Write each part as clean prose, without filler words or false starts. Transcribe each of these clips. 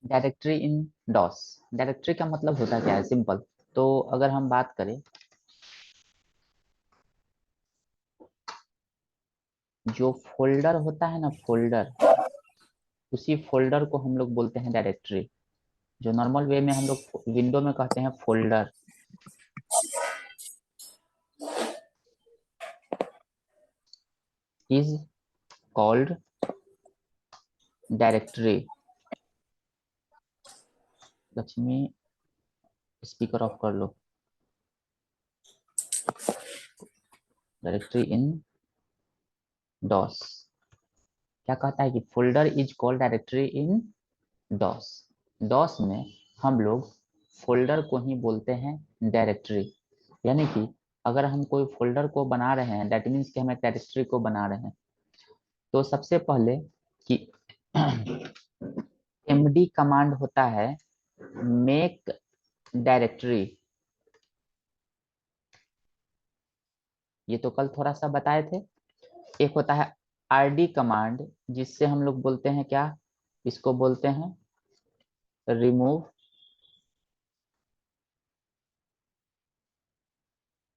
Directory in DOS. Directory का मतलब होता क्या है, सिंपल। तो अगर हम बात करें, जो फोल्डर होता है ना, फोल्डर, उसी फोल्डर को हम लोग बोलते हैं डायरेक्टरी। जो नॉर्मल वे में हम लोग विंडो में कहते हैं folder, is called directory. Lakshmi, speaker off कर लो। डायरेक्टरी इन डॉस क्या कहता है कि folder is called directory in DOS. DOS में हम लोग फोल्डर को ही बोलते हैं डायरेक्टरी। यानी कि अगर हम कोई फोल्डर को बना रहे हैं, दैट मीन्स कि हम एक डायरेक्टरी को बना रहे हैं, तो सबसे पहले कि एमडी कमांड होता है मेक डायरेक्टरी। ये तो कल थोड़ा सा बताए थे। एक होता है आरडी कमांड, जिससे हम लोग बोलते हैं क्या, इसको बोलते हैं रिमूव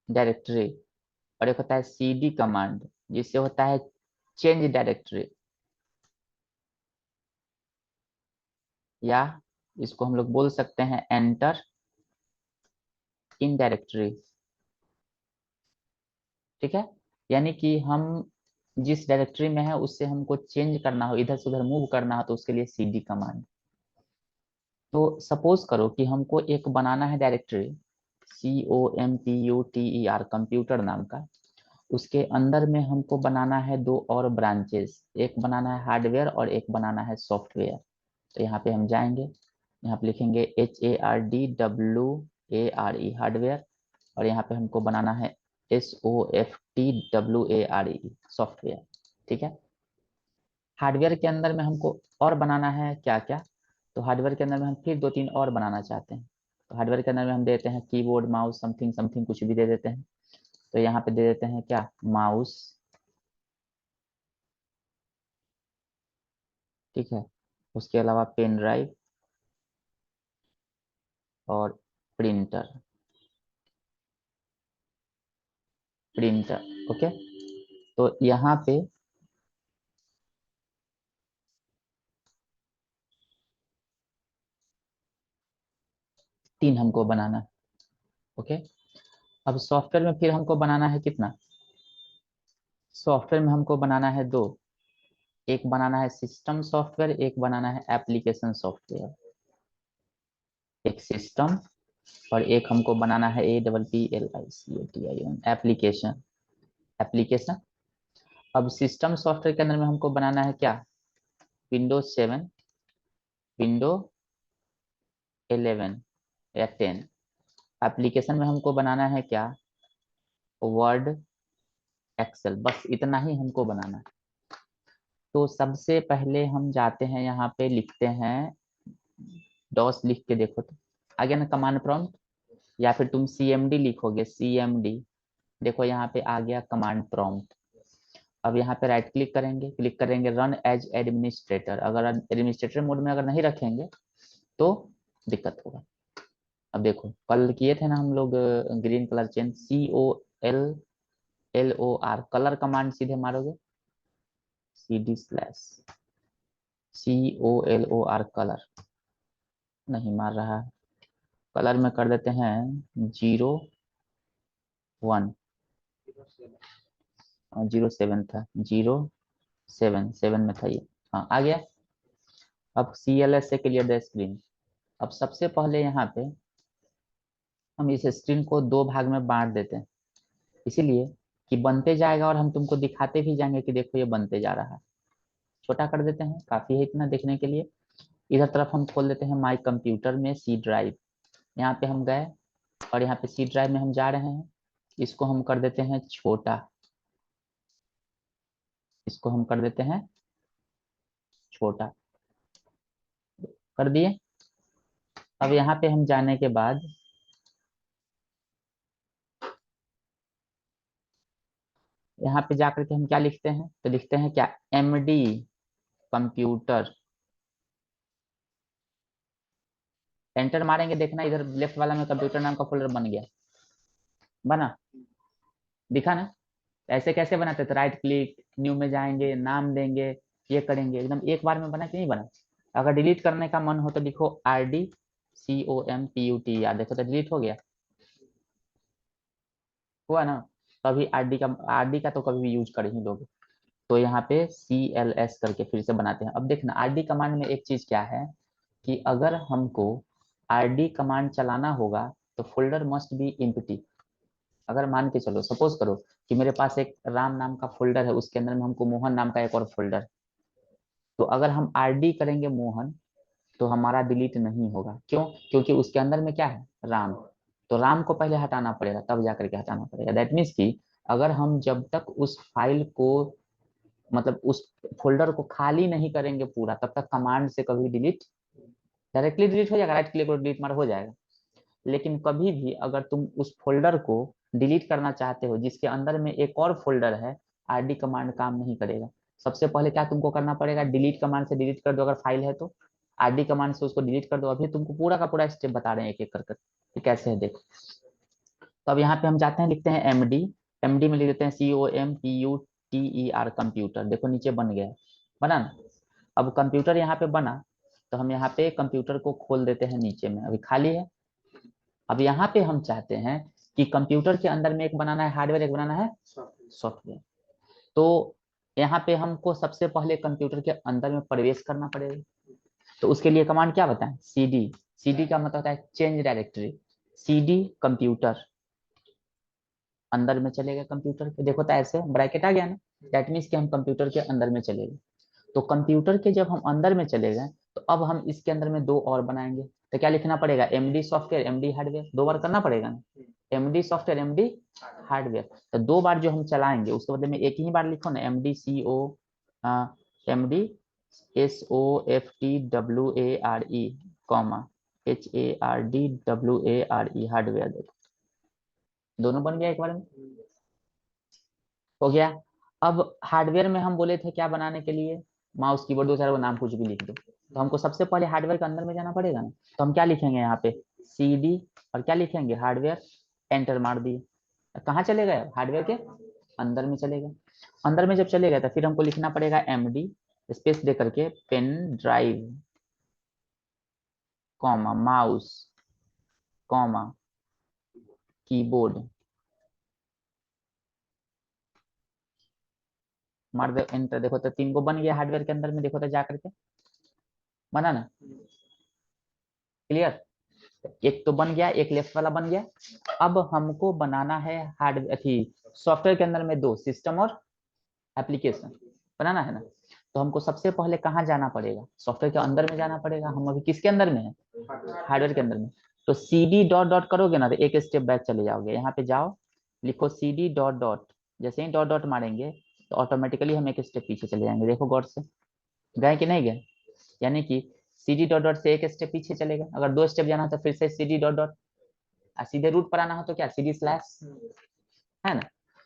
डायरेक्टरी। और एक होता है सीडी कमांड, जिससे होता है चेंज डायरेक्टरी, या इसको हम लोग बोल सकते हैं एंटर इन डायरेक्टरी। ठीक है। यानी कि हम जिस डायरेक्टरी में है उससे हमको चेंज करना हो, इधर से उधर मूव करना हो, तो उसके लिए सीडी कमांड। तो सपोज करो कि हमको एक बनाना है डायरेक्टरी, COMPUTER, कंप्यूटर नाम का। उसके अंदर में हमको बनाना है दो और ब्रांचेस, एक बनाना है हार्डवेयर और एक बनाना है सॉफ्टवेयर। तो यहाँ पे हम जाएंगे, यहाँ पे लिखेंगे HARDWARE हार्डवेयर, और यहाँ पे हमको बनाना है SOFTWARE सॉफ्टवेयर। ठीक है। हार्डवेयर के अंदर में हमको और बनाना है क्या क्या, तो हार्डवेयर के अंदर में हम फिर दो तीन और बनाना चाहते हैं। तो हार्डवेयर के अंदर में हम देते हैं कीबोर्ड, माउस, समथिंग समथिंग कुछ भी दे देते हैं। तो यहाँ पे दे देते हैं क्या, माउस। ठीक है। उसके अलावा पेन ड्राइव और प्रिंटर। Printer, okay. तो यहाँ पे तीन हमको बनाना है। ओके। अब सॉफ्टवेयर में फिर हमको बनाना है कितना, सॉफ्टवेयर में हमको बनाना है दो। एक बनाना है सिस्टम सॉफ्टवेयर, एक बनाना है एप्लीकेशन सॉफ्टवेयर। एक सिस्टम और एक हमको बनाना है APPLICATION एप्लीकेशन। एप्लीकेशन। अब सिस्टम सॉफ्टवेयर के अंदर में हमको बनाना है क्या, विंडोज 7, विंडो 11 या 10। एप्लीकेशन में हमको बनाना है क्या, वर्ड, एक्सेल, बस इतना ही हमको बनाना है। तो सबसे पहले हम जाते हैं यहाँ पे, लिखते हैं डॉस, लिख के देखो तो आ गया ना कमांड प्रॉम्प्ट, या फिर तुम CMD लिखोगे, CMD। देखो यहाँ पे आ गया कमांड प्रॉम्प्ट। अब यहाँ पे राइट क्लिक करेंगे, क्लिक करेंगे रन एज एडमिनिस्ट्रेटर। अगर एडमिनिस्ट्रेटर मोड में अगर नहीं रखेंगे तो दिक्कत होगा। अब देखो कल किए थे ना हम लोग, green colour change, COLLOR, colour command सीधे मारोगे, CD/COLOR कलर, नहीं मार रहा है। कलर में कर देते हैं 01, 07 था, 07 में था ये। हाँ आ गया। अब CLS से क्लियर द स्क्रीन। अब सबसे पहले यहाँ पे हम इस स्क्रीन को दो भाग में बांट देते हैं, इसीलिए कि बनते जाएगा और हम तुमको दिखाते भी जाएंगे कि देखो ये बनते जा रहा है। छोटा कर देते हैं, काफी है इतना देखने के लिए। इधर तरफ हम खोल देते हैं माई कंप्यूटर में सी ड्राइव। यहाँ पे हम गए और यहाँ पे सी ड्राइव में हम जा रहे हैं। इसको हम कर देते हैं छोटा, इसको हम कर देते हैं छोटा, कर दिए। अब यहाँ पे हम जाने के बाद यहाँ पे जाकर के हम क्या लिखते हैं, तो लिखते हैं क्या, MD कंप्यूटर एंटर मारेंगे, देखना इधर लेफ्ट वाला में कंप्यूटर नाम का फोल्डर बन गया, बना, दिखा ना। ऐसे कैसे बनाते थे, राइट क्लिक, न्यू में जाएंगे, नाम देंगे, ये करेंगे, एकदम एक बार में बना कि नहीं बना। अगर डिलीट करने का मन हो तो लिखो RDCOMPUT, देखो तो डिलीट हो गया, हुआ ना। तो अभी आरडी का तो कभी भी यूज कर ही लोगे। तो यहाँ पे CLS करके फिर से बनाते हैं। अब देखना RD कमांड में एक चीज क्या है कि अगर हमको RD कमांड चलाना होगा तो फोल्डर मस्ट बी एम्प्टी। अगर मान के चलो, सपोज करो कि मेरे पास एक राम नाम का फोल्डर है, उसके अंदर में हमको मोहन नाम का एक और फोल्डर, तो अगर हम RD करेंगे मोहन तो हमारा डिलीट नहीं होगा। क्यों? क्योंकि उसके अंदर में क्या है, राम। तो राम को पहले हटाना पड़ेगा, तब जाकर के हटाना पड़ेगा। दैट मीन्स कि अगर हम जब तक उस फाइल को, मतलब उस फोल्डर को खाली नहीं करेंगे पूरा, तब तक कमांड से कभी डिलीट, डायरेक्टली डिलीट हो जाएगा, राइट क्लिक और डिलीट मार हो जाएगा। लेकिन कभी भी अगर तुम उस फोल्डर को डिलीट करना चाहते हो जिसके अंदर में एक और फोल्डर है, RD कमांड काम नहीं करेगा। सबसे पहले क्या तुमको करना पड़ेगा, डिलीट कमांड से डिलीट कर दो अगर फाइल है तो, RD कमांड से उसको डिलीट कर दो। अभी तुमको पूरा का पूरा स्टेप बता रहे हैं एक एक कर कर कैसे है, देखो। तो अब यहाँ पे हम जाते हैं, लिखते हैं MD में लिख देते हैं COMPUTER, कंप्यूटर। देखो नीचे बन गया, बना ना। अब कंप्यूटर यहाँ पे बना, तो हम यहाँ पे कंप्यूटर को खोल देते हैं, नीचे में अभी खाली है। अब यहाँ पे हम चाहते हैं कि कंप्यूटर के अंदर में एक बनाना है हार्डवेयर, एक बनाना है सॉफ्टवेयर। तो यहाँ पे हमको सबसे पहले कंप्यूटर के अंदर में प्रवेश करना पड़ेगा। तो उसके लिए कमांड क्या बताएं, CD का मतलब होता है चेंज डायरेक्टरी। CD कंप्यूटर, अंदर में चलेगा कंप्यूटर के, देखो तो ऐसे ब्रैकेट आ गया ना, दैट मीन्स कि हम कंप्यूटर के अंदर में चले गए। तो कंप्यूटर के जब हम अंदर में चले गए, तो अब हम इसके अंदर में दो और बनाएंगे। तो क्या लिखना पड़ेगा, MD सॉफ्टवेयर MD हार्डवेयर, दो बार करना पड़ेगा ना, MD सॉफ्टवेयर MD हार्डवेयर। तो दो बार जो हम चलाएंगे उसके बदले में एक ही बार लिखो ना, MD SOFTWARE comma HARDWARE hardware. देखो दोनों बन गया एक बार में, हो गया। अब हार्डवेयर में हम बोले थे क्या बनाने के लिए, माउस कीबोर्ड, दो चार वो नाम कुछ भी लिख दो। तो हमको सबसे पहले हार्डवेयर के अंदर में जाना पड़ेगा ना, तो हम क्या लिखेंगे यहाँ पे CD, और क्या लिखेंगे हार्डवेयर, एंटर मार दिए। कहाँ चले गए, हार्डवेयर के अंदर में चले गए। अंदर में जब चले गए तो फिर हमको लिखना पड़ेगा MD स्पेस दे करके pen drive comma mouse comma keyboard, मार दो एंटर। देखो तो 3 को बन गया हार्डवेयर के अंदर में, देखो तो जा करके बना ना, क्लियर। एक तो बन गया, एक लेफ्ट वाला बन गया। अब हमको बनाना है हार्ड अथी सॉफ्टवेयर के अंदर में दो, सिस्टम और एप्लीकेशन बनाना है ना। तो हमको सबसे पहले कहाँ जाना पड़ेगा, सॉफ्टवेयर के अंदर में जाना पड़ेगा। हम अभी किसके अंदर में है, हार्डवेयर के अंदर में। तो CD डॉट डॉट करोगे ना तो एक स्टेप बैक चले जाओगे। यहाँ पे जाओ, लिखो CD डॉट डॉट, जैसे ही डॉट डॉट मारेंगे तो ऑटोमेटिकली हम एक स्टेप पीछे चले जाएंगे। देखो गौर से, गए कि नहीं गए, यानी कि CD डॉट डॉट से एक स्टेप पीछे चलेगा। अगर 2 स्टेप जाना हो तो फिर से CD डॉट डॉट, सीधे रूट पर आना हो तो क्या CD स्लैश, है ना।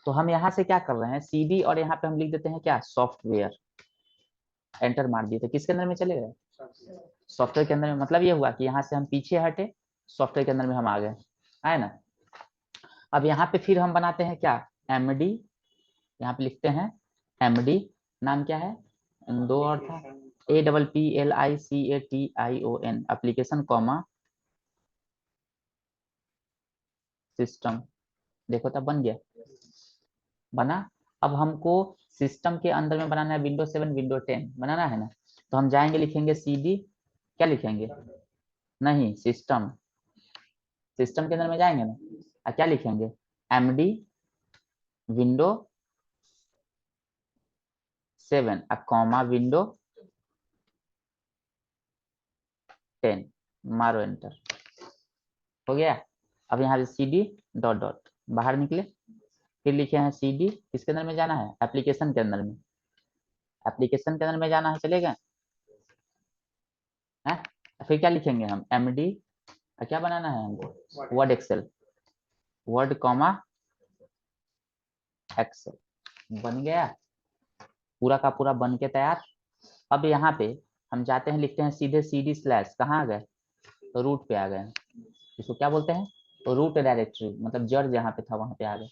तो हम यहाँ से क्या कर रहे हैं, CD और यहाँ पे हम लिख देते हैं क्या सॉफ्टवेयर, एंटर मार दिए तो किसके अंदर में चले गए, सॉफ्टवेयर के अंदर में। मतलब ये हुआ कि यहाँ से हम पीछे हटे, सॉफ्टवेयर के अंदर में हम आ गए, है ना। अब यहाँ पे फिर हम बनाते हैं क्या, MD, यहाँ पे लिखते हैं MD, नाम क्या है, दो और था, APPLICATION एप्लीकेशन कॉमा सिस्टम। देखो तब बन गया, बना। अब हमको सिस्टम के अंदर में बनाना है Windows 7 Windows 10 बनाना है ना। तो हम जाएंगे, लिखेंगे CD, क्या लिखेंगे, नहीं सिस्टम, सिस्टम के अंदर में जाएंगे ना, क्या लिखेंगे MD Windows 7 कॉमा Windows 10, मारो एंटर, हो गया। अब यहाँ से CD डॉट डॉट बाहर निकले, फिर लिखे हैं CD, किसके अंदर में जाना है, एप्लीकेशन के अंदर में, एप्लीकेशन के अंदर में जाना है, चले गए हैं। फिर क्या लिखेंगे हम MD, क्या बनाना है हमको, Word Excel, Word comma Excel, बन गया, पूरा का पूरा बन के तैयार। अब यहाँ पे हम जाते हैं, लिखते हैं सीधे CD स्लैश, कहाँ आ गए तो रूट पे आ गए, इसको क्या बोलते हैं, रूट डायरेक्टरी, मतलब जड़ जहाँ पे था वहां पे आ गए।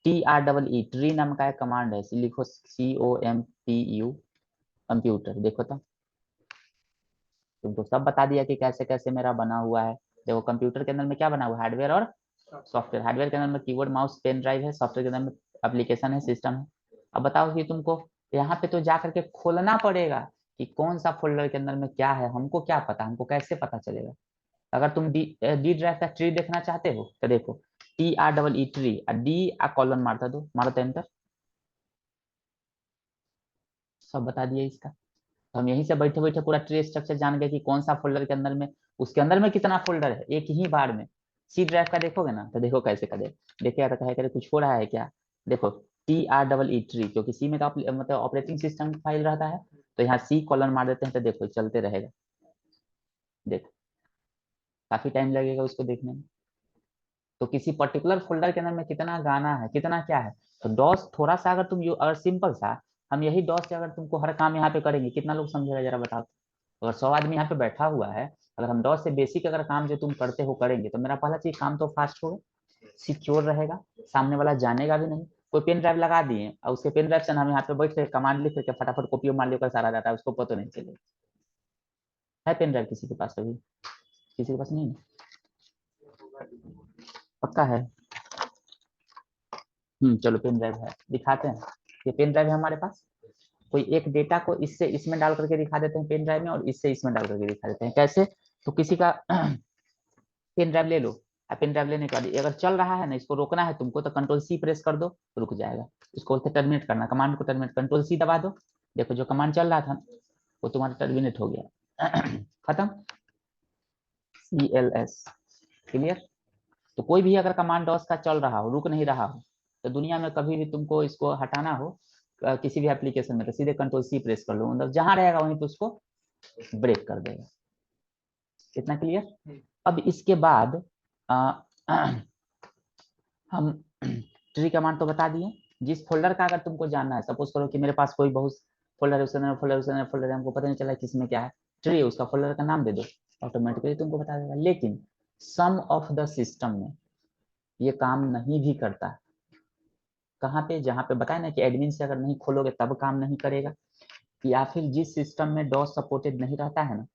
TREE ट्री नाम का एक कमांड है, लिखो COMPU कंप्यूटर, देखो तो तुमको सब बता दिया कि कैसे कैसे मेरा बना हुआ है। देखो कंप्यूटर के अंदर में क्या बना हुआ है, हार्डवेयर और सॉफ्टवेयर। हार्डवेयर के अंदर में कीबोर्ड माउस पेन ड्राइव है, सॉफ्टवेयर के अंदर में एप्लीकेशन है, सिस्टम है। अब बताओ कि तुमको यहाँ पे तो जा करके खोलना पड़ेगा कि कौन सा फोल्डर के अंदर में क्या है, हमको क्या पता, हमको कैसे पता चलेगा। अगर तुम डी ड्राइव का ट्री देखना चाहते हो तो देखो TREE ट्री, डी कॉलन मारता दो, मारो तो एंटर, सब बता दिया इसका। तो हम यहीं से बैठे बैठे पूरा ट्री स्ट्रक्चर जान गए कि कौन सा फोल्डर के अंदर में, उसके अंदर में कितना फोल्डर है एक ही बार में। सी ड्राइव का देखोगे ना तो देखो कैसे करे, देखिए तो कहे करे कुछ हो रहा है क्या। देखो TREE ट्री, क्योंकि सी में तो मतलब ऑपरेटिंग सिस्टम फाइल रहता है, तो यहाँ सी कॉलन मार देते हैं तो देखो चलते रहेगा। देखो काफी टाइम लगेगा उसको देखने में। तो किसी पर्टिकुलर फोल्डर के अंदर में कितना गाना है, कितना क्या है, तो डॉस थोड़ा सा अगर तुम अगर सिंपल सा, हम यही डॉस से अगर तुमको हर काम यहाँ पे करेंगे, कितना लोग समझेगा जरा बताओ। अगर 100 आदमी यहाँ पे बैठा हुआ है, अगर हम डॉस से बेसिक अगर काम जो तुम करते हो करेंगे, तो मेरा पहला चीज काम तो फास्ट होगा, सिक्योर रहेगा, सामने वाला जानेगा भी नहीं। कोई पेन ड्राइव लगा दिए और उसके पेन ड्राइव से हम यहाँ पे बैठ के कमांड लिख करके फटाफट कॉपी मार लिया सारा डाटा, उसको पता नहीं चलेगा। है पेन ड्राइव किसी के पास अभी, किसी के पास नहीं है? पक्का है? चलो पेन ड्राइव है, दिखाते हैं। ये पेन ड्राइव है हमारे पास, कोई एक डेटा को इससे इसमें डाल करके दिखा देते हैं पेन ड्राइव में, और इससे इसमें डाल करके दिखा देते हैं। कैसे? तो किसी का पेन ड्राइव ले लो, पेन ड्राइव लेने के बाद अगर चल रहा है ना, इसको रोकना है तुमको, तो कंट्रोल C प्रेस कर दो, रुक जाएगा। इसको बोलते टर्मिनेट करना, कमांड को टर्मिनेट, कंट्रोल C दबा दो, देखो जो कमांड चल रहा था वो तुम्हारा टर्मिनेट हो गया। खत्म, CLS, क्लियर। तो कोई भी अगर कमांड डॉस का चल रहा हो, रुक नहीं रहा हो, तो दुनिया में कभी भी तुमको इसको हटाना हो किसी भी एप्लीकेशन में, तो सीधे कंट्रोल C प्रेस कर लो, मतलब जहां रहेगा वहीं पे उसको ब्रेक कर देगा। इतना क्लियर। अब इसके बाद आ, हम ट्री कमांड तो बता दिए। जिस फोल्डर का अगर तुमको जानना है, सपोज करो कि मेरे पास कोई बहुत फोल्डर है, उसके फोल्डर है, हमको पता नहीं चला किसमें क्या है, ट्री उसका फोल्डर का नाम दे दो, ऑटोमेटिकली तुमको बता देगा। लेकिन सम ऑफ द सिस्टम में ये काम नहीं भी करता। कहाँ पे? जहाँ पे बताया ना कि एडमिन से अगर नहीं खोलोगे तब काम नहीं करेगा, या फिर जिस सिस्टम में डॉस सपोर्टेड नहीं रहता है ना,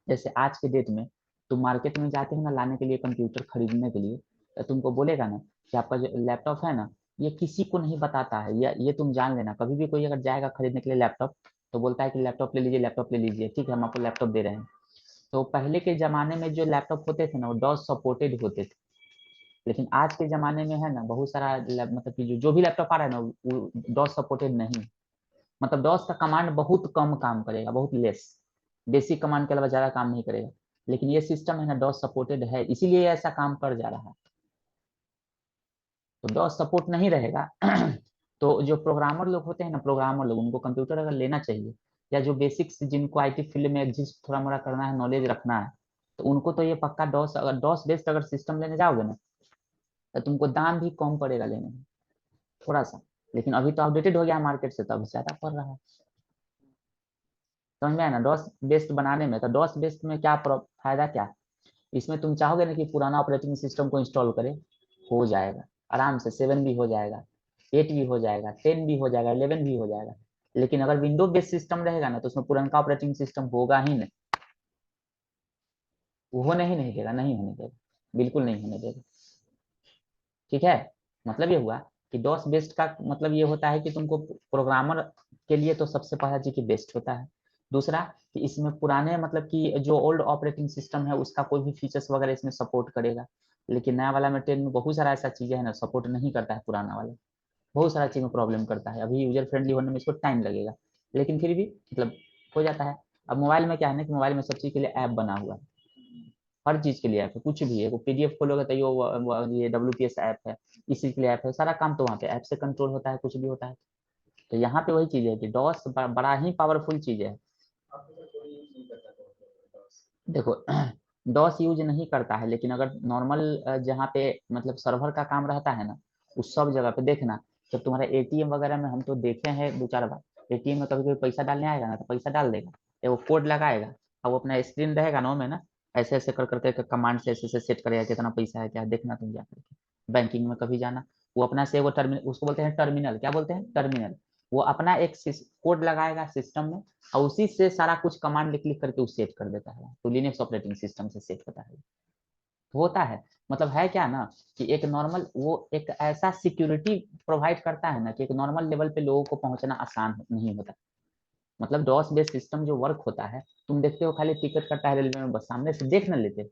जैसे आज के डेट में तुम मार्केट में जाते हो ना लाने के लिए, कंप्यूटर खरीदने के लिए, तो तुमको बोलेगा ना कि आपका जो लैपटॉप है ना, ये किसी को नहीं बताता है, या ये तुम जान लेना, कभी भी कोई अगर जाएगा खरीदने के लिए लैपटॉप, तो बोलता है कि लैपटॉप ले लीजिए, लैपटॉप ले लीजिए, ठीक है हम आपको लैपटॉप दे रहे हैं। तो पहले के जमाने में जो लैपटॉप होते थे ना, वो डॉस सपोर्टेड होते थे। लेकिन आज के जमाने में है ना, बहुत सारा मतलब कि जो भी लैपटॉप आ रहा है ना, वो डॉस सपोर्टेड नहीं। मतलब डॉस का कमांड बहुत कम काम करेगा, बहुत लेस, बेसिक कमांड के अलावा ज्यादा काम नहीं करेगा। लेकिन ये सिस्टम है ना, डॉस सपोर्टेड है, इसीलिए ऐसा काम कर जा रहा है। तो डॉस सपोर्ट नहीं रहेगा तो जो प्रोग्रामर लोग होते हैं ना, प्रोग्रामर लोग, उनको कंप्यूटर अगर लेना चाहिए, या जो बेसिक्स जिनको IT फील्ड में एग्जिस्ट थोड़ा मोड़ा करना है, नॉलेज रखना है, तो उनको तो ये पक्का डॉस, अगर डॉस बेस्ड अगर सिस्टम लेने जाओगे ना, तो तुमको दाम भी कम पड़ेगा लेने में, थोड़ा सा। लेकिन अभी तो अपडेटेड हो गया मार्केट से, तो अभी ज्यादा पड़ रहा है। समझ में आया ना डॉस बेस्ड बनाने में? तो डॉस बेस्ड में क्या फायदा क्या, इसमें तुम चाहोगे ना कि पुराना ऑपरेटिंग सिस्टम को इंस्टॉल करे, हो जाएगा आराम से, 7 भी हो जाएगा, 8 भी हो जाएगा, 10 भी हो जाएगा, 11 भी हो जाएगा। लेकिन अगर विंडो बेस्ड सिस्टम रहेगा ना, तो उसमें पुराना ऑपरेटिंग सिस्टम होगा ही नहीं, वो होने ही नहीं देगा, नहीं होने देगा, बिल्कुल नहीं होने देगा। ठीक है, मतलब ये हुआ कि डॉस बेस्ड का मतलब ये होता है कि तुमको प्रोग्रामर के लिए तो सबसे पहला चीज की बेस्ट होता है। दूसरा कि इसमें पुराने मतलब कि जो ओल्ड ऑपरेटिंग सिस्टम है उसका कोई भी फीचर्स वगैरह इसमें सपोर्ट करेगा। लेकिन नया वाला में 10 में बहुत सारा ऐसा चीजें है ना, सपोर्ट नहीं करता है पुराना वाला, बहुत सारा चीज में प्रॉब्लम करता है, अभी यूजर फ्रेंडली होने में इसको टाइम लगेगा, लेकिन फिर भी मतलब हो जाता है। अब मोबाइल में क्या है ना, कि मोबाइल में सब चीज के लिए ऐप बना हुआ है, हर चीज के लिए ऐप है, कुछ भी है, वो PDF खोलोगे तो ये WPS ऐप है, इसी के लिए ऐप है, सारा काम तो वहाँ पे ऐप से कंट्रोल होता है, कुछ भी होता है। तो यहाँ पे वही चीज है कि डॉस बड़ा ही पावरफुल चीज है। देखो डॉस यूज नहीं करता है, लेकिन अगर नॉर्मल जहाँ पे मतलब सर्वर का काम रहता है ना, उस सब जगह पे देखना, जब तुम्हारा ATM वगैरह में हम तो देखे हैं 2 4 बार, ATM में कभी कभी पैसा डालने आएगा ना, तो पैसा डाल देगा, वो कोड लगाएगा, और वो अपना स्क्रीन रहेगा ना में ना, ऐसे ऐसे कर करके कमांड से ऐसे ऐसे सेट करेगा कितना पैसा है क्या देखना तुम जा करके। बैंकिंग में कभी जाना, वो अपना से वो टर्मिनल, उसको बोलते हैं टर्मिनल, क्या बोलते हैं टर्मिनल। वो अपना एक कोड लगाएगा सिस्टम में और उसी से सारा कुछ कमांड लिख लिख करके उसे सेट कर देता है, तो लिनक्स ऑपरेटिंग सिस्टम से सेट होता है। होता है मतलब है क्या ना कि एक नॉर्मल वो एक ऐसा सिक्योरिटी प्रोवाइड करता है ना कि एक नॉर्मल लेवल पे लोगों को पहुंचना आसान नहीं होता। मतलब डॉस बेस्ड सिस्टम जो वर्क होता है, तुम देखते हो खाली टिकट कटता है रेलवे में, बस सामने से देख न लेते,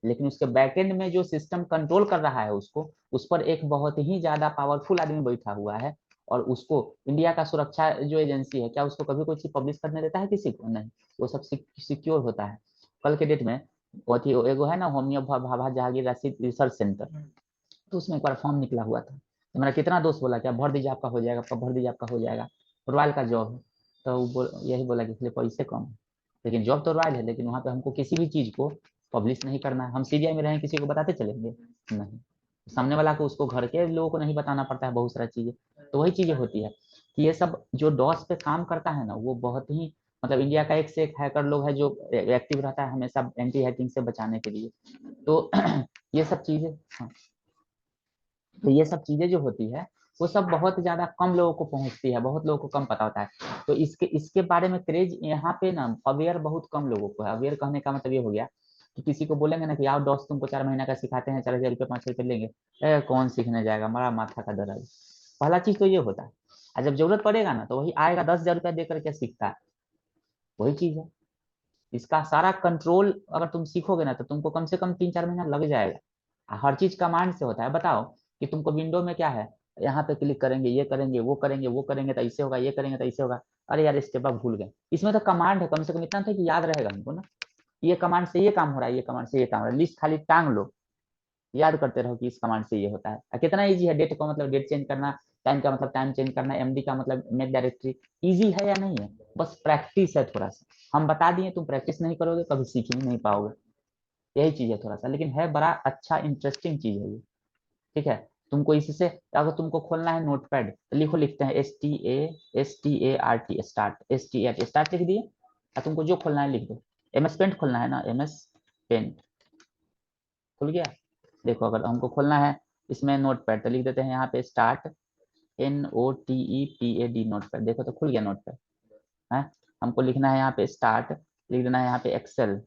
लेकिन उसके बैकएंड में जो सिस्टम कंट्रोल कर रहा है उसको, उस पर एक बहुत ही ज्यादा पावरफुल आदमी बैठा हुआ है। और उसको इंडिया का सुरक्षा जो एजेंसी है, क्या उसको कभी कोई चीज पब्लिश करने देता है किसी को? नहीं, वो सब सिक्योर होता है। कल के डेट में अथी एगो है ना homeo Bhabha Jahangir research centre, तो उसमें एक बार फॉर्म निकला हुआ था, तो मेरा कितना दोस्त बोला क्या भर दीजिए आपका हो जाएगा, आपका भर दीजिए आपका हो जाएगा, रॉयल का जॉब है। तो वो यही बोला कि इसलिए पैसे कम है, लेकिन जॉब तो रॉयल है, लेकिन वहाँ पे हमको किसी भी चीज को पब्लिश नहीं करना है। हम सीबीआई में रहें किसी को बताते चलेंगे? नहीं, सामने वाला को उसको घर के लोगों को नहीं बताना पड़ता है बहुत सारा चीजें। तो वही चीजें होती है कि ये सब जो डॉस पे काम करता है ना, वो बहुत ही मतलब इंडिया का एक से एक हैकर लोग है जो एक्टिव रहता है हमेशा एंटी हैकिंग से बचाने के लिए। तो ये सब चीजें, हाँ, तो ये सब चीजें जो होती है वो सब बहुत ज्यादा कम लोगों को पहुंचती है, बहुत लोगों को कम पता होता है। तो इसके इसके बारे में क्रेज यहाँ पे ना अवेयर बहुत कम लोगों को है। अवेयर कहने का मतलब ये हो गया कि किसी को बोलेंगे ना कि आओ दोस्त तुमको 4 महीना का सिखाते हैं, 4,000 रुपये 5,000 रुपये लेंगे, कौन सीखने जाएगा, हमारा माथा का दर्द। पहला चीज तो ये होता है। और जब जरूरत पड़ेगा ना तो वही आएगा 10,000 रुपया दे करके सीखता है। वही चीज है, इसका सारा कंट्रोल अगर तुम सीखोगे ना तो तुमको कम से कम 3-4 महीना लग जाएगा। हर चीज कमांड से होता है। बताओ कि तुमको विंडो में क्या है, यहाँ पे क्लिक करेंगे, ये करेंगे, वो करेंगे, वो करेंगे तो ऐसे होगा, ये करेंगे तो ऐसे होगा। अरे यार स्टेप अप भूल गए, इसमें तो कमांड है, कम से कम इतना था कि याद रहेगा हमको ना, ये कमांड से ये काम हो रहा है, ये कमांड से ये काम हो रहा है, लिस्ट खाली टांग लो, याद करते रहो कि इस कमांड से ये होता है। कितना इजी है, डेट का मतलब डेट चेंज करना, टाइम का मतलब टाइम चेंज करना, एमडी का मतलब मेक डायरेक्टरी। इजी है या नहीं है? बस प्रैक्टिस है थोड़ा सा, हम बता दिए, तुम प्रैक्टिस नहीं करोगे कभी सीख ही नहीं पाओगे। यही चीज है थोड़ा सा, लेकिन है बड़ा अच्छा इंटरेस्टिंग चीज है ये। ठीक है, तुमको इससे अगर तुमको खोलना है नोटपैड तो लिखो, लिखते हैं START, START स्टार्ट लिख दिए, और तुमको जो खोलना है लिख दो। MS पेंट खोलना है ना, MS पेंट खुल गया। देखो अगर हमको खोलना है इसमें नोटपैड तो लिख देते हैं यहाँ पे स्टार्ट, NOTEPAD नोटपैड, देखो तो खुल गया नोटपैड है। हमको लिखना है यहाँ पे स्टार्ट, लिख देना है यहाँ पे एक्सेल,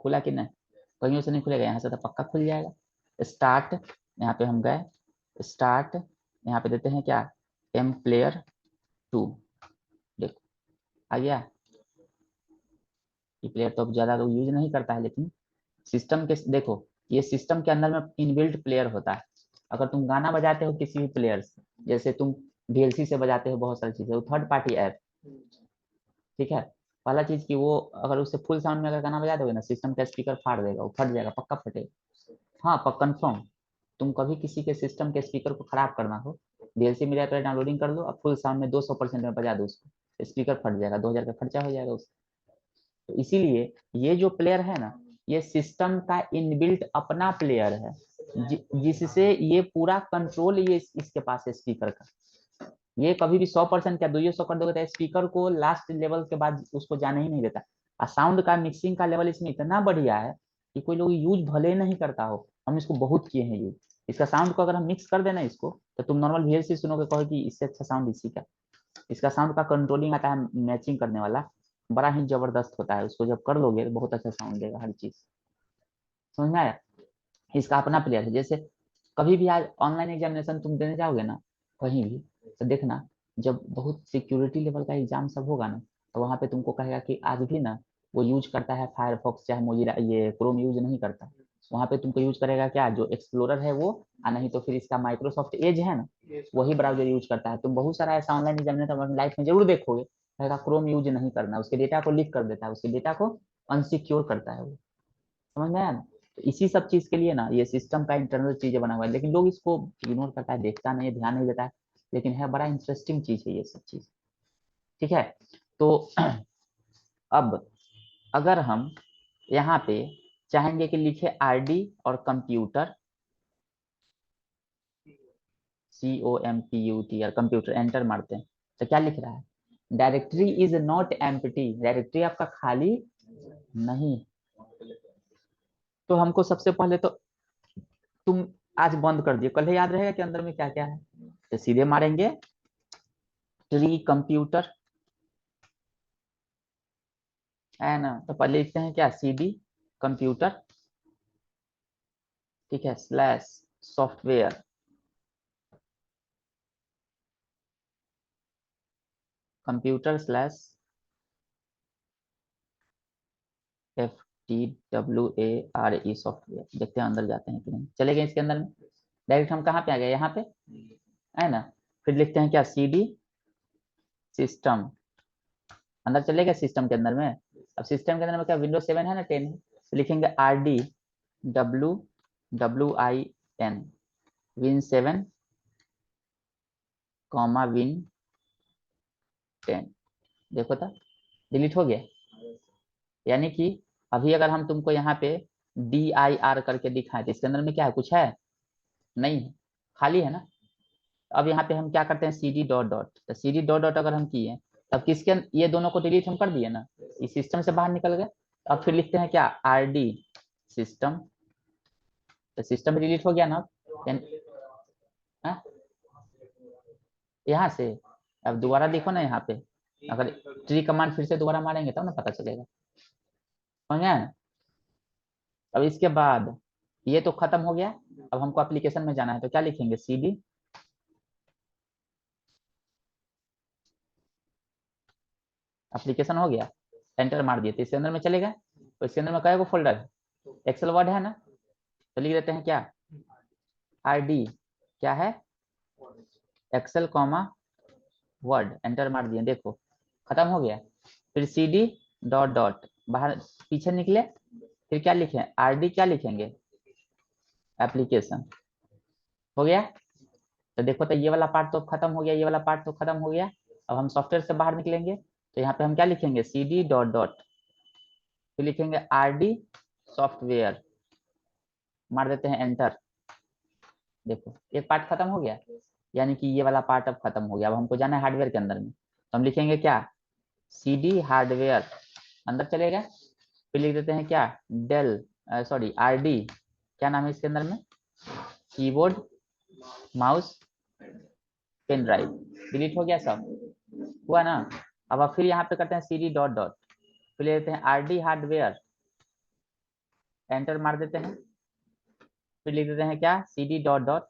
खुला कि नहीं? कहीं से नहीं खुलेगा, यहाँ से तो पक्का खुल जाएगा। स्टार्ट, यहाँ पे हम गए, स्टार्ट, यहाँ पे देते हैं क्या, M player 2, देखो आ गया। ये प्लेयर तो अब ज्यादा लोग यूज नहीं करता है, लेकिन सिस्टम के देखो, ये सिस्टम के अंदर में इनबिल्ट प्लेयर होता है। अगर तुम गाना बजाते हो किसी भी प्लेयर से, जैसे तुम VLC से बजाते हो बहुत सारी चीजें, वो थर्ड पार्टी ऐप, ठीक है। पहला चीज कि वो अगर उससे फुल साउंड में अगर गाना बजा दोगे ना, सिस्टम का स्पीकर फाड़ देगा, वो फट जाएगा, पक्का फटेगा। हाँ पक्का कंफर्म। तुम कभी किसी के सिस्टम के स्पीकर को खराब करना हो, VLC मीडिया प्लेयर डाउनलोडिंग कर लो और फुल साउंड में 200% में बजा दो उसको, स्पीकर फट जाएगा, 2,000 का खर्चा हो जाएगा उसका। तो इसीलिए ये जो प्लेयर है ना, ये सिस्टम का इनबिल्ट अपना प्लेयर है, जिससे ये पूरा कंट्रोल ये इसके पास है स्पीकर का। ये कभी भी 100% क्या 200 कर दोगे तो स्पीकर को लास्ट लेवल के बाद उसको जाने ही नहीं देता। और साउंड का मिक्सिंग का लेवल इसमें इतना बढ़िया है कि कोई लोग यूज भले नहीं करता हो, हम इसको बहुत किए हैं यूज। इसका साउंड को अगर हम मिक्स कर देना इसको, तो तुम नॉर्मल VLC सुनोगे कहो कि इससे अच्छा साउंड इसी का। इसका साउंड का कंट्रोलिंग आता है मैचिंग करने वाला, बड़ा ही जबरदस्त होता है, उसको जब कर लोगे तो बहुत अच्छा साउंड देगा हर चीज। समझ में आया? इसका अपना प्लेयर है। जैसे कभी भी आज ऑनलाइन एग्जामिनेशन तुम देने जाओगे ना कहीं भी, तो देखना जब बहुत सिक्योरिटी लेवल का एग्जाम सब होगा ना, तो वहां पे तुमको कहेगा कि आज भी ना वो यूज करता है फायरफॉक्स, चाहे मोजिला ये क्रोम यूज नहीं करता। वहां पे तुमको यूज करेगा क्या, जो एक्सप्लोरर है वो, नहीं तो फिर इसका माइक्रोसॉफ्ट एज है ना, वही ब्राउजर यूज करता है। तुम बहुत सारा ऐसा ऑनलाइन एग्जामिनेशन लाइफ में जरूर देखोगे, कहेगा क्रोम यूज नहीं करना, उसके डेटा को लीक कर देता है, उसके डेटा को अनसिक्योर करता है वो। समझ में आया ना? तो इसी सब चीज के लिए ना ये सिस्टम का इंटरनल चीजें बना हुआ है, लेकिन लोग इसको इग्नोर करता है, देखता नहीं है, ध्यान नहीं देता है। लेकिन है बड़ा इंटरेस्टिंग चीज है ये सब चीज। ठीक है, तो अब अगर हम यहाँ पे चाहेंगे कि लिखे RD और कंप्यूटर, COMPUT और कंप्यूटर, एंटर मारते हैं तो क्या लिख रहा है, directory is not empty, directory आपका खाली नहीं, तो हमको सबसे पहले तो तुम आज बंद कर दिए, कल ही याद रहेगा कि अंदर में क्या क्या है। तो सीधे मारेंगे ट्री कंप्यूटर, है ना। तो पहले लिखते हैं क्या, CD कंप्यूटर, ठीक है, slash software, computer slash FTWARE software. देखते हैं अंदर जाते हैं कि नहीं, चले गए इसके अंदर में। डायरेक्ट हम कहाँ पे आ गए, यहाँ पे, है ना। फिर लिखते हैं क्या, CD सिस्टम, अंदर चलेगा सिस्टम के अंदर में। अब सिस्टम के अंदर में क्या, Windows 7 है ना, 10 है, तो लिखेंगे RD WWIN Win7 comma Win10। देखो तो डिलीट हो गया। यानी कि अभी अगर हम तुमको यहाँ पे DIR करके दिखाएं तो इसके अंदर में क्या है, कुछ है नहीं है, खाली है ना। अब यहाँ पे हम क्या करते हैं, CD डॉट डॉट, तो CD डॉट डॉट अगर हम किए तब ये दोनों को डिलीट हम कर दिए ना, इस सिस्टम से बाहर निकल गए। अब फिर लिखते हैं क्या, RD सिस्टम, तो सिस्टम डिलीट हो गया ना। हाँ? यहाँ से अब दोबारा देखो ना यहाँ पे, अगर ट्री कमांड फिर से दोबारा मारेंगे तब ना पता चलेगा, समझ में आया ना? अब इसके बाद ये तो खत्म हो गया। अब हमको एप्लीकेशन में जाना है, तो क्या लिखेंगे, CD, एप्लीकेशन हो गया, एंटर मार दिए तो इसके अंदर में चलेगा। तो इसके अंदर में कई फोल्डर है, एक्सेल वर्ड है ना, तो लिख देते हैं क्या, RD क्या है, एक्सेल कॉमा वर्ड, एंटर मार दिए, देखो खत्म हो गया। फिर CD डॉट डॉट बाहर पीछे निकले, फिर क्या लिखे, RD क्या लिखेंगे, एप्लीकेशन, हो गया। तो देखो तो ये वाला पार्ट तो खत्म हो गया, ये वाला पार्ट तो खत्म हो गया। अब हम सॉफ्टवेयर से बाहर निकलेंगे, तो यहाँ पे हम क्या लिखेंगे, CD डॉट डॉट, फिर लिखेंगे RD सॉफ्टवेयर, मार देते हैं एंटर। देखो एक पार्ट खत्म हो गया, यानी कि ये वाला पार्ट अब खत्म हो गया। अब हमको जाना है हार्डवेयर के अंदर में, तो हम लिखेंगे क्या, CD हार्डवेयर, अंदर चलेगा। फिर लिख देते हैं क्या, डेल, सॉरी RD, क्या नाम है इसके अंदर में, keyboard mouse pen drive, delete हो गया सब, हुआ ना। अब फिर यहाँ पे करते हैं CD डॉट डॉट, फिर ले लेते हैं RD हार्डवेयर, एंटर मार देते हैं। फिर लिख देते हैं क्या, CD डॉट डॉट,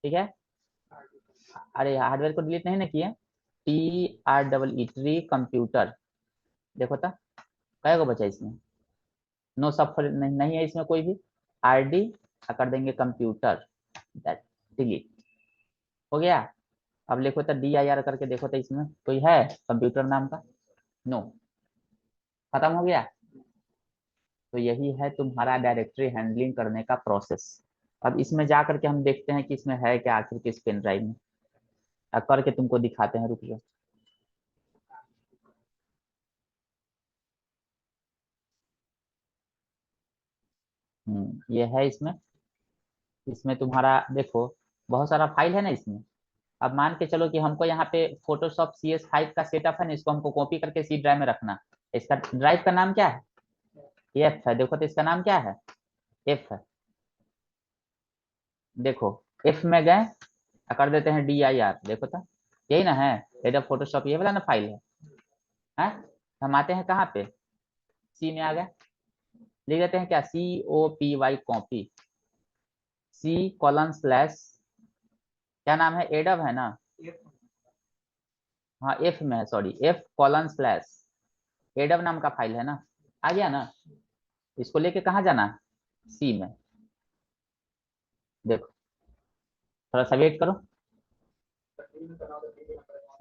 ठीक है। अरे हार्डवेयर को डिलीट नहीं ना किए, TREE ट्री कंप्यूटर, देखो तो क्या को बचा इसमें, नो सब नहीं, नहीं है इसमें कोई भी, RD कर देंगे कंप्यूटर, दैट डिलीट हो गया। अब लिखो तो DIR करके देखो तो इसमें कोई है कंप्यूटर नाम का, नो, खत्म हो गया। तो यही है तुम्हारा डायरेक्टरी हैंडलिंग करने का प्रोसेस। अब इसमें जा करके हम देखते हैं कि इसमें है क्या आखिर किस पेन ड्राइव में, करके तुमको दिखाते हैं, रुक जाओ। ये है इसमें, इसमें तुम्हारा देखो बहुत सारा फाइल है ना इसमें। अब मान के चलो कि हमको यहाँ पे फोटोशॉप CS5 का सेटअप है ना, इसको हमको कॉपी करके C ड्राइव में रखना। इसका ड्राइव का नाम क्या है, F है, देखो तो इसका नाम क्या है, F है। देखो F में गए, कर देते हैं DIR, देखो तो यही ना है, एडोब फोटोशॉप ये वाला ना फाइल है। हम आते हैं कहाँ पे, C में आ गए, लिख देते हैं क्या, COPY कॉपी, C:/ क्या नाम है, एडब है ना, हाँ F में है, सॉरी F:/ एडब नाम का फाइल है ना, आ गया ना। इसको लेके कहाँ जाना है, C में, देखो थोड़ा सा वेट करो,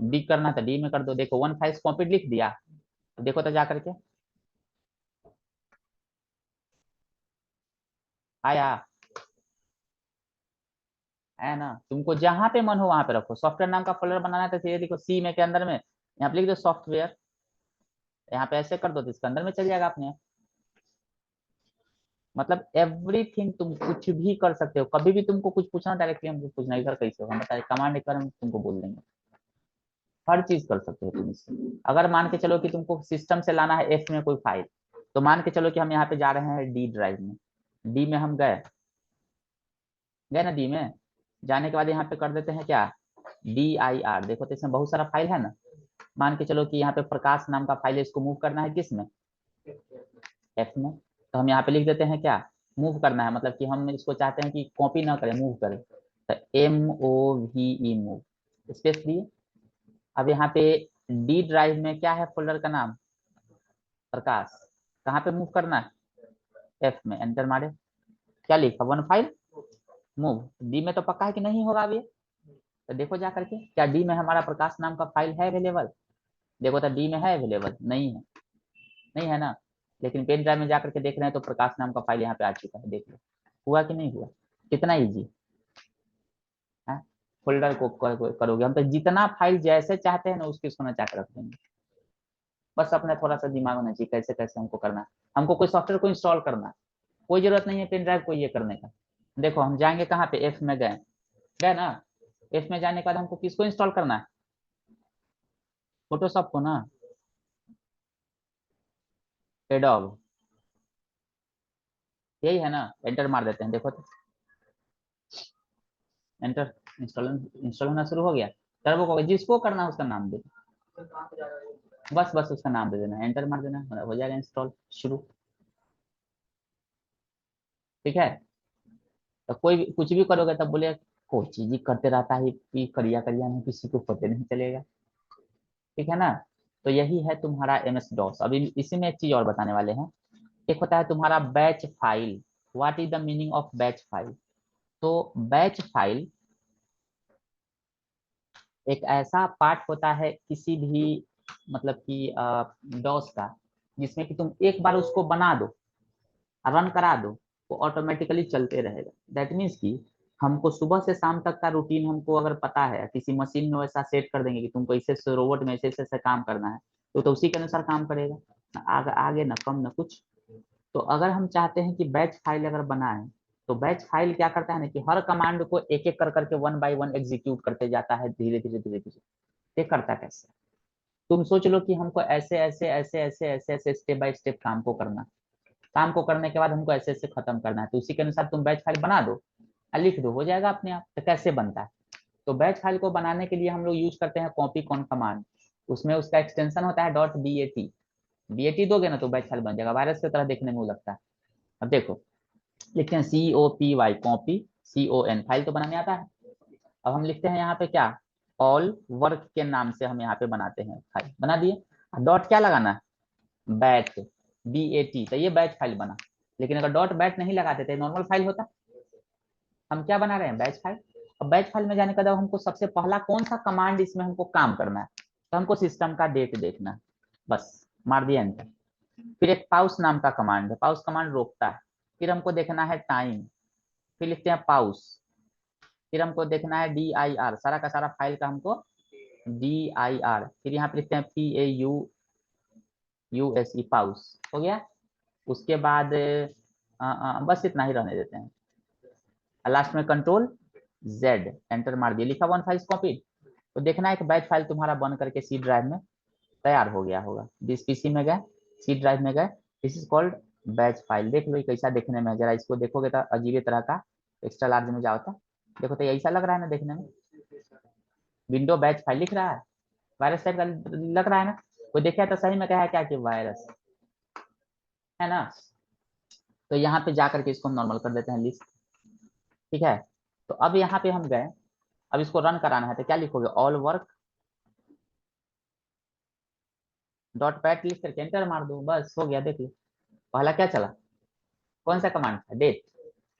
D करना था D में कर दो, देखो 1 फाइल्स कॉपी लिख दिया। देखो तो जा करके आया, है ना। तुमको जहां पे मन हो वहां पे रखो, सॉफ्टवेयर नाम का फोल्डर बनाना है तो सीधे देखो C में के अंदर में यहाँ पे लिख दो सॉफ्टवेयर, यहाँ पे ऐसे कर दो तो इसके अंदर में चल जाएगा अपने आप। मतलब एवरीथिंग तुम कुछ भी कर सकते हो, कभी भी तुमको कुछ पूछना डायरेक्टली हमसे पूछना, इधर कैसे हो हम बताए, कमांड एक बार हम तुमको बोल देंगे, हर चीज कर सकते हो तुम इससे। अगर मान के चलो कि तुमको सिस्टम से लाना है एफ में कोई फाइल, तो मान के चलो कि हम यहाँ पे जा रहे हैं डी ड्राइव में, डी में हम गए गए ना डी में, जाने के बाद यहाँ पे कर देते हैं क्या, DIR। देखो तो इसमें बहुत सारा फाइल है ना, मान के चलो कि यहाँ पे प्रकाश नाम का फाइल है, इसको मूव करना है किस में, एफ में। तो हम यहाँ पे लिख देते हैं क्या, मूव करना है, मतलब कि हम इसको चाहते हैं कि कॉपी ना करें, मूव करें, तो MOVE मूव, स्पेस दिए। अब यहाँ पे डी ड्राइव में क्या है, फोल्डर का नाम प्रकाश, कहाँ पे मूव करना है, एफ में, एंटर मारे, क्या लिखा, वन फाइल मूव। डी में तो पक्का है कि नहीं होगा अब ये, तो देखो जा करके क्या डी में हमारा प्रकाश नाम का फाइल है अवेलेबल, देखो तो डी में है अवेलेबल, नहीं है, नहीं है ना। लेकिन पेन ड्राइव में जाकर के देख रहे हैं तो प्रकाश नाम का फाइल यहाँ पे आ चुका है, देख लो हुआ कि नहीं हुआ, कितना इजी है। फोल्डर को करोगे हम तो जितना फाइल जैसे चाहते हैं ना उसकी उसको नचा के रख देंगे, बस अपने थोड़ा सा दिमाग होना चाहिए कैसे कैसे हमको करना है। हमको कोई सॉफ्टवेयर को इंस्टॉल करना है, कोई जरूरत नहीं है पेन ड्राइव को ये करने का। देखो हम जाएंगे कहाँ पे, एफ में गए, गए ना, एफ में जाने के बाद हमको किसको इंस्टॉल करना है, फोटोशॉप को ना, एडोब, यही है ना, एंटर मार देते हैं, देखो तो एंटर, इंस्टॉल इंस्टॉल होना शुरू हो गया। टर्बो को जिसको करना है उसका नाम दे, बस बस उसका नाम दे देना, एंटर मार देना, हो जाएगा इंस्टॉल शुरू। ठीक है, तो कोई भी कुछ भी करोगे तब बोले कोई चीज ही करते रहता है, ये करिया करिया में किसी को पता नहीं चलेगा। ठीक है ना, तो यही है तुम्हारा MS DOS। अभी इसी में एक चीज और बताने वाले हैं, एक होता है तुम्हारा batch file. What is the meaning of batch file, तो बैच फाइल एक ऐसा पार्ट होता है किसी भी मतलब कि डॉस का, जिसमें कि तुम एक बार उसको बना दो, रन करा दो, वो ऑटोमेटिकली चलते रहेगा। दैट मीन्स कि हमको सुबह से शाम तक का रूटीन हमको अगर पता है, किसी मशीन में वैसा सेट कर देंगे कि तुमको ऐसे रोबोट में ऐसे ऐसे काम करना है, तो उसी के अनुसार काम करेगा, ना आगे आगे ना कम ना कुछ। तो अगर हम चाहते हैं कि बैच फाइल अगर बनाए, तो बैच फाइल क्या करता है ना कि हर कमांड को एक एक कर करके वन बाय वन एग्जीक्यूट करते जाता है, धीरे धीरे धीरे धीरे। ये करता कैसे, तुम सोच लो कि हमको ऐसे ऐसे ऐसे ऐसे ऐसे ऐसे स्टेप बाय स्टेप काम को करना, काम को करने के बाद हमको ऐसे ऐसे खत्म करना है, तो उसी के अनुसार तुम बैच फाइल बना दो और लिख दो, हो जाएगा अपने आप। तो कैसे बनता है, तो बैच फाइल को बनाने के लिए हम लोग यूज करते हैं कॉपी कॉन कमांड। उसमें उसका एक्सटेंशन होता है .bat, BAT दोगे ना तो बैच फाइल बन जाएगा, वायरस की तरह देखने में वो लगता है। अब देखो लिखते हैं COPY, कॉपी, CON, फाइल तो बनाने आता है। अब हम लिखते हैं यहाँ पे क्या, ऑल वर्क के नाम से हम यहाँ पे बनाते हैं, फाइल बना दिए, डॉट क्या लगाना है, बैट, BAT, तो ये बैच फाइल बना। लेकिन अगर डॉट बैट नहीं लगाते थे नॉर्मल फाइल होता, हम क्या बना रहे हैं, बैच फाइल। अब बैच फाइल में जाने के बाद हमको सबसे पहला कौन सा कमांड इसमें हमको काम करना है, तो हमको सिस्टम का डेट देखना है, बस मार दिया एंटर। फिर एक पाउस नाम का कमांड है, पाउस कमांड रोकता है। फिर हमको देखना है टाइम, फिर लिखते हैं पाउस। फिर हमको देखना है DIR, सारा का सारा फाइल का हमको DIR। फिर यहाँ पे लिखते हैं PAUSE, पाउस, हो गया। उसके बाद बस इतना ही रहने देते हैं, लास्ट में Ctrl Z, एंटर मार दिए, लिखा वन फाइल कॉपी। तो देखना है एक बैच फाइल तुम्हारा बन करके C ड्राइव में तैयार हो गया होगा। जिस PC में गए, C ड्राइव में गए, this is called batch file. देख लो ये कैसा देखने में है, जरा इसको देखोगे तो अजीब तरह का, एक्स्ट्रा लार्ज में जाओ तो देखो तो ऐसा लग रहा है ना देखने में, विंडो बैच फाइल लिख रहा है, वायरस टाइप का लग रहा है ना। कोई देखा तो सही में कहा है क्या कि वायरस है ना। तो यहाँ पे जा करके इसको हम नॉर्मल कर देते हैं लिस्ट। ठीक है, तो अब यहाँ पे हम गए, अब इसको रन कराना है तो क्या लिखोगे, ऑल वर्क डॉट पैट लिख करके एंटर मार दो, बस हो गया। देख लो पहला क्या चला, कौन सा कमांड था, डेट,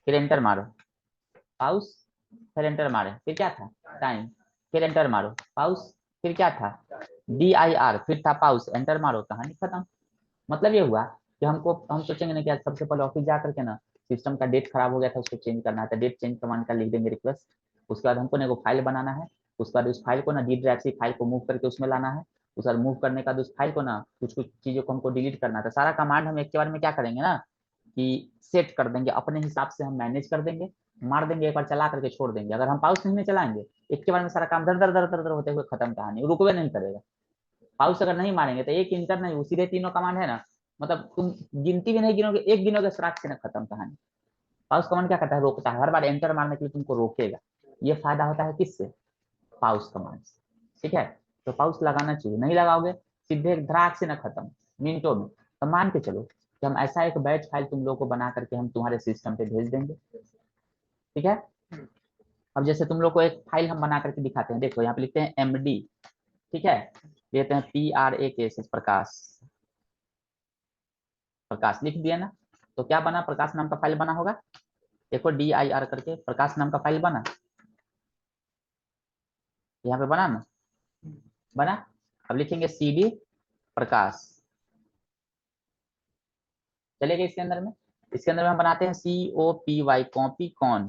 फिर एंटर मारो, पाउस, फिर एंटर मारे, फिर क्या था, टाइम, फिर एंटर मारो, पाउस, फिर क्या था, DIR, फिर था पाउस, एंटर मारो, कहानी खत्म। मतलब ये हुआ कि हमको, हम सोचेंगे ना कि आज सबसे पहले ऑफिस जा करके ना सिस्टम का डेट खराब हो गया था उसको चेंज करना है, तो डेट चेंज कमांड का लिख देंगे रिक्वेस्ट। उसके बाद हमको ना एक फाइल बनाना है, उसके बाद उस फाइल को ना डी ड्राइव से फाइल को मूव करके उसमें लाना है। उस बार मूव करने का उस फाइल को ना कुछ कुछ चीजों को हमको डिलीट करना था, सारा कमांड हम एक के बार में क्या करेंगे ना कि सेट कर देंगे, अपने हिसाब से हम मैनेज कर देंगे। मार देंगे एक बार चला करके छोड़ देंगे। अगर हम पाउस नहीं चलाएंगे एक के बार में सारा काम दर दर दर दर दर होते हुए खत्म, कहानी रुकवे नहीं करेगा। पाउस अगर नहीं मारेंगे तो एक इंटर नहीं, सीधे तीनों कमांड है ना, मतलब तुम गिनती भी नहीं गिनोगे, एक गिनोगे स्ट्राइक से ना खत्म कहानी। पाउस कमांड क्या करता है, रोकता है, हर बार एंटर मारने के लिए तुमको रोकेगा। ये फायदा होता है किससे, पाउस कमांड से। ठीक है, तो पाउस लगाना चाहिए, नहीं लगाओगे सीधे धड़ाक से ना खत्म मिनटों में। तो मान के चलो कि हम ऐसा एक बैच फाइल तुम लोगों को बना करके हम तुम्हारे सिस्टम पे भेज देंगे। ठीक है, अब जैसे तुम लोग को एक फाइल हम बना करके दिखाते हैं, देखो यहाँ पे लिखते हैं MD। ठीक है, देते हैं PRAKS प्रकाश, प्रकाश लिख दिया ना। तो क्या बना, प्रकाश नाम का फाइल बना होगा, देखो DIR करके प्रकाश नाम का फाइल बना, यहाँ पे बना ना, बना। अब लिखेंगे CD प्रकाश, चलेगा इसके अंदर में। इसके अंदर में हम बनाते हैं COPY कॉपी कॉन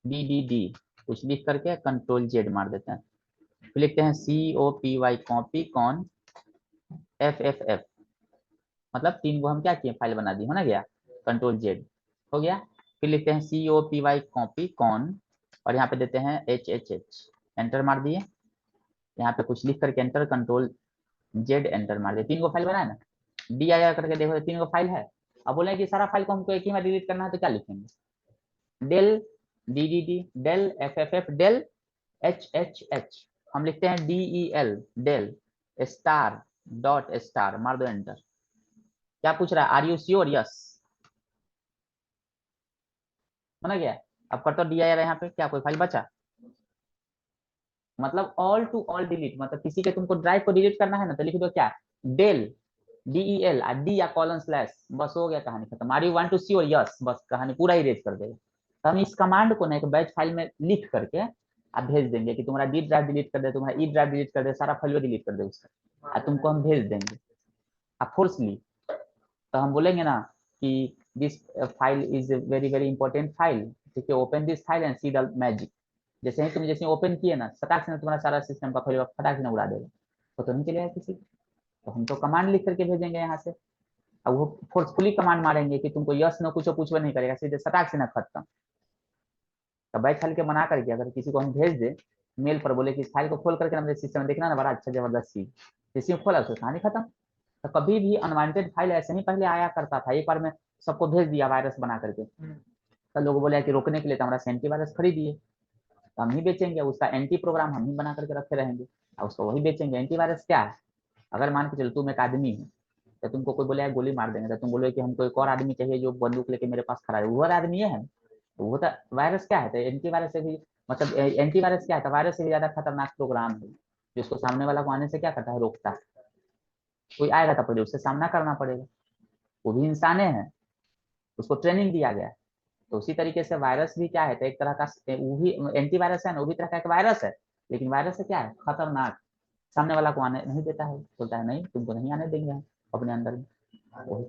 DDD कुछ लिख करके Ctrl Z मार देते हैं, फिर लिखते हैं COPY कॉपी कॉन FFF, मतलब तीन को हम क्या किए, फाइल बना दी, हो ना गया, Ctrl Z हो गया। फिर लिखते हैं COPY कॉपी कॉन और यहाँ पे देते हैं HHH, एंटर मार दिए। यहाँ पे कुछ लिख करके एंटर, Ctrl Z एंटर मार दिए, तीन को फाइल बनाए ना। DIR करके देखो तीन को फाइल है। अब बोले कि सारा फाइल को हमको एक ही में डिलीट करना है तो क्या लिखेंगे, del DDD del FFF del HHH, हम लिखते हैं DEL del star dot star, मार दो एंटर। क्या पूछ रहा है, आर यू श्योर, यस, समझ गया। अब करता हूँ DIR, यहाँ पे क्या कोई फाइल बचा, मतलब ऑल टू ऑल डिलीट, मतलब किसी के तुमको ड्राइव को डिलीट करना है ना तो लिख दो क्या, डेल DEL डी या कॉलन स्लैश, बस हो गया, कहानी खत्म। Are you want to sure, yes, बस कहानी पूरा इरेज कर देगा। तो हम इस कमांड को ना एक बैच फाइल में लिख करके आप भेज देंगे कि तुम्हारा डी ड्राइव डिलीट कर दे, तुम्हारा ई ड्राइव डिलीट कर दे, सारा फाइल डिलीट कर दे उसका, और तुमको हम भेज देंगे आप फोर्सली। तो हम बोलेंगे ना कि this file is very very important file, ठीक है, open this file and see the magic. जैसे ही तुम जैसे ओपन किए ना, फटाक से तुम्हारा सारा सिस्टम का फाइल फटाक से उड़ा देगा, तो नहीं चलेगा किसी। तो हम तो कमांड लिख करके भेजेंगे यहाँ से, अब वो फोर्सफुली कमांड मारेंगे कि तुमको यस नो कुछ पूछवा नहीं करेगा, सीधे सटाक से ना खत्म। तो बैच फाइल के बना करके अगर किसी को हम भेज दे मेल पर, बोले कि इस फाइल को खोल करके हमारे सिस्टम में देखना ना, बड़ा अच्छा जबरदस्त चीज, किसी में खोला उसको कहानी खत्म। तो कभी भी अनवांटेड फाइल ऐसे ही पहले आया करता था, एक बार मैं सबको भेज दिया वायरस बना करके, तो लोग बोले कि रोकने के लिए तो हमारा एंटी वायरस खरीदिए, तो हम ही बेचेंगे उसका एंटी प्रोग्राम, हम ही बना करके रखे रहेंगे और उसको वही बेचेंगे। एंटी वायरस क्या है, अगर मान के चलो तुम एक आदमी है तो तुमको कोई बोले गोली मार देंगे, तो तुम बोलोगे कि हमको एक और आदमी चाहिए जो बंदूक लेके मेरे पास खड़ा है, वो और आदमी ये है, तो वो तो वायरस क्या है, तो एंटी वायरस से भी, मतलब एंटी वायरस क्या है, तो वायरस से भी ज्यादा खतरनाक प्रोग्राम है, जिसको सामने वाला को आने से क्या करता है, रोकता है। कोई आएगा तो पहले उससे सामना करना पड़ेगा, वो भी इंसाने हैं, उसको ट्रेनिंग दिया गया है। तो उसी तरीके से वायरस भी क्या है, तो एक तरह का वो भी एंटी वायरस है ना, वो भी तरह का एक वायरस है, लेकिन वायरस से क्या है, खतरनाक, सामने वाला को आने नहीं देता है, बोलता है नहीं तुमको नहीं आने देंगे हम अपने अंदर में, वही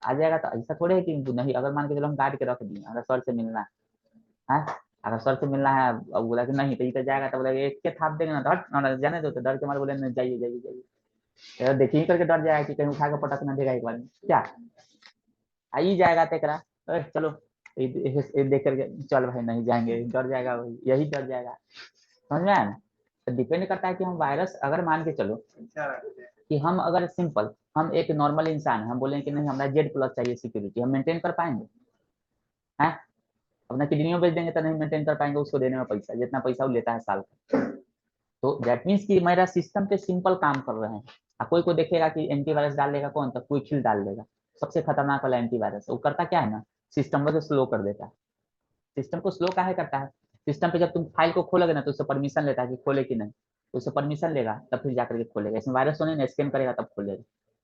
आ जाएगा। तो ऐसा थोड़े है कि नहीं, अगर मान के चलो हम काट के रख दिए, अगर सर से मिलना है, अगर सर से मिलना है, अब बोला कि नहीं तो इधर जाएगा, तो बोला एक के थाप देंगे ना, हट जाने दो, तो डर के मारे बोले नहीं, जाइए जाइए जाइए, देखिए करके डर जाएगा कि कहीं उठा के पटक ना देगा एक बार में, क्या आई जाएगा तेकरा, चलो देख करके चल भाई नहीं जाएंगे, डर जाएगा, वही यही डर जाएगा, समझ में आया ना। तो डिपेंड करता है कि हम वायरस अगर मान के चलो कि हम अगर सिंपल, हम एक नॉर्मल इंसान है, हम बोले कि नहीं हमारा Z+ चाहिए सिक्योरिटी, हम मेंटेन कर पाएंगे हैं, अपना किडनियों बेच देंगे तो नहीं मेंटेन कर पाएंगे, उसको देने में पैसा, जितना पैसा वो लेता है साल का। तो दैट मीन्स कि मेरा सिस्टम पे सिंपल काम कर रहे हैं। कोई को देखेगा कि एंटीवायरस डाल देगा, कौन, तो कोई खिल डाल देगा, सबसे खतरनाक वाला एंटीवायरस, वो करता क्या है ना, सिस्टम को स्लो कर देता है। सिस्टम को स्लो काहे करता है, सिस्टम पे जब तुम फाइल को खोलोगे ना तो उससे परमिशन लेता है कि खोले कि नहीं, तो उससे परमिशन लेगा तब फिर जाकर के खोलेगा, इसमें वायरस होने ना, स्कैन करेगा तब खोलेगा।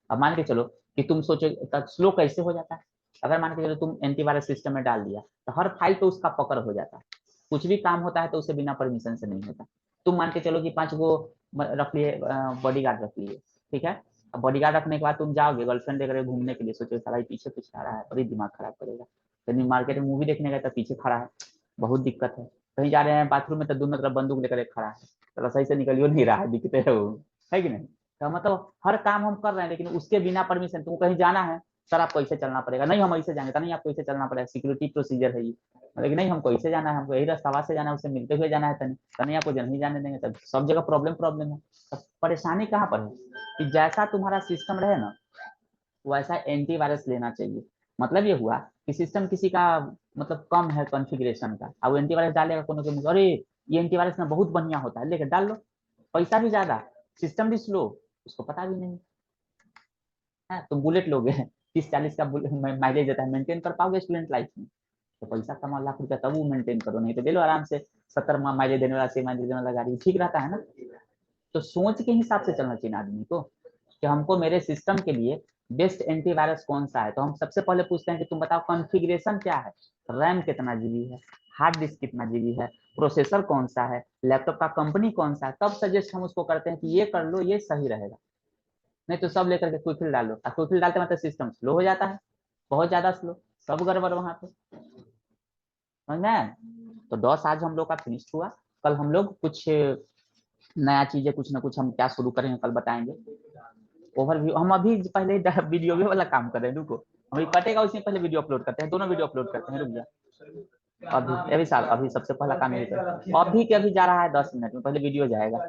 अब मान के चलो कि तुम सोचो तब स्लो कैसे हो जाता है, अगर मान के चलो तुम एंटीवायरस सिस्टम में डाल दिया तो हर फाइल तो उसका पकड़ हो जाता है, कुछ भी काम होता है तो उसे बिना परमिशन से नहीं होता। तुम मान के चलो कि 5 गो रख लिए, बॉडी गार्ड रख लिए, ठीक है, अब बॉडी गार्ड रखने के बाद तुम जाओगे गर्लफ्रेंड लेकर घूमने के लिए, सोचो साला पीछे पीछे आ रहा है, बड़ी दिमाग खराब करेगा। कहीं मार्केट में मूवी देखने गए तो पीछे खड़ा है, बहुत दिक्कत है। कहीं जा रहे हैं बाथरूम में तो दोनों तरफ बंदूक लेकर एक खड़ा है, तो सही से निकलियो नहीं रहा है, दिखते है वो, है कि नहीं। तो मतलब हर काम हम कर रहे हैं लेकिन उसके बिना परमिशन, तुमको कहीं जाना है सर आपको ऐसे चलना पड़ेगा, नहीं हम ऐसे जाएंगे, नहीं आपको ऐसे चलना पड़ेगा, सिक्योरिटी प्रोसीजर है ये, लेकिन नहीं हमको ऐसे जाना है, हमको यही रास्ता से जाना है, उससे मिलते हुए जाना है, नहीं आपको जल्द नहीं जाने देंगे। तब सब जगह प्रॉब्लम प्रॉब्लम है। अब परेशानी कहाँ पर है कि जैसा तुम्हारा सिस्टम रहे ना वैसा एंटीवायरस लेना चाहिए। मतलब ये हुआ कि सिस्टम किसी का मतलब कम है कॉन्फ़िगरेशन का, अब एंटीवायरस डालेगा कोनो के मुंह, अरे ये एंटीवायरस ना बहुत बढ़िया होता है, लेके डाल लो, पैसा भी ज्यादा, सिस्टम भी स्लो, उसको पता भी नहीं है। तो बुलेट लोगे 30-40 का माइलेज देता है, मेंटेन कर पाओगे स्टूडेंट लाइफ में? तो पैसा कमाओ लाख रुपया तब वो मेंटेन करो, नहीं तो ले लो आराम से 70 माइलेज देने वाला 6 माइलेज देने वाला गाड़ी, ठीक रहता है ना। तो सोच के हिसाब से चलना चाहिए आदमी को कि हमको मेरे सिस्टम के लिए बेस्ट एंटीवायरस कौन सा है। तो हम सबसे पहले पूछते हैं कि तुम बताओ कॉन्फ़िगरेशन क्या है, रैम कितना जीबी है, हार्ड डिस्क कितना जीबी है, प्रोसेसर कौन सा है, लैपटॉप का कंपनी कौन सा है, तब सजेस्ट हम उसको करते हैं कि ये कर लो, ये सही रहेगा। नहीं तो सब लेकर के क्विकफिल डालो, और क्विकफिल डालते मतलब सिस्टम स्लो हो जाता है, बहुत ज्यादा स्लो, सब गड़बड़ वहां पे, समझ में आया? तो डॉस आज हम लोग का फिनिश हुआ। कल हम लोग कुछ नया चीजें कुछ ना कुछ हम क्या शुरू करेंगे कल बताएंगे। ओवरव्यू हम अभी पहले वीडियो वाला काम कर रहे हैं, रुको अभी कटेगा उसमें पहले वीडियो अपलोड करते हैं, दोनों वीडियो अपलोड करते हैं, रुक जा। अभी अभी साल अभी सबसे पहला काम यही है, अभी के अभी जा रहा है 10 मिनट में, पहले वीडियो जाएगा।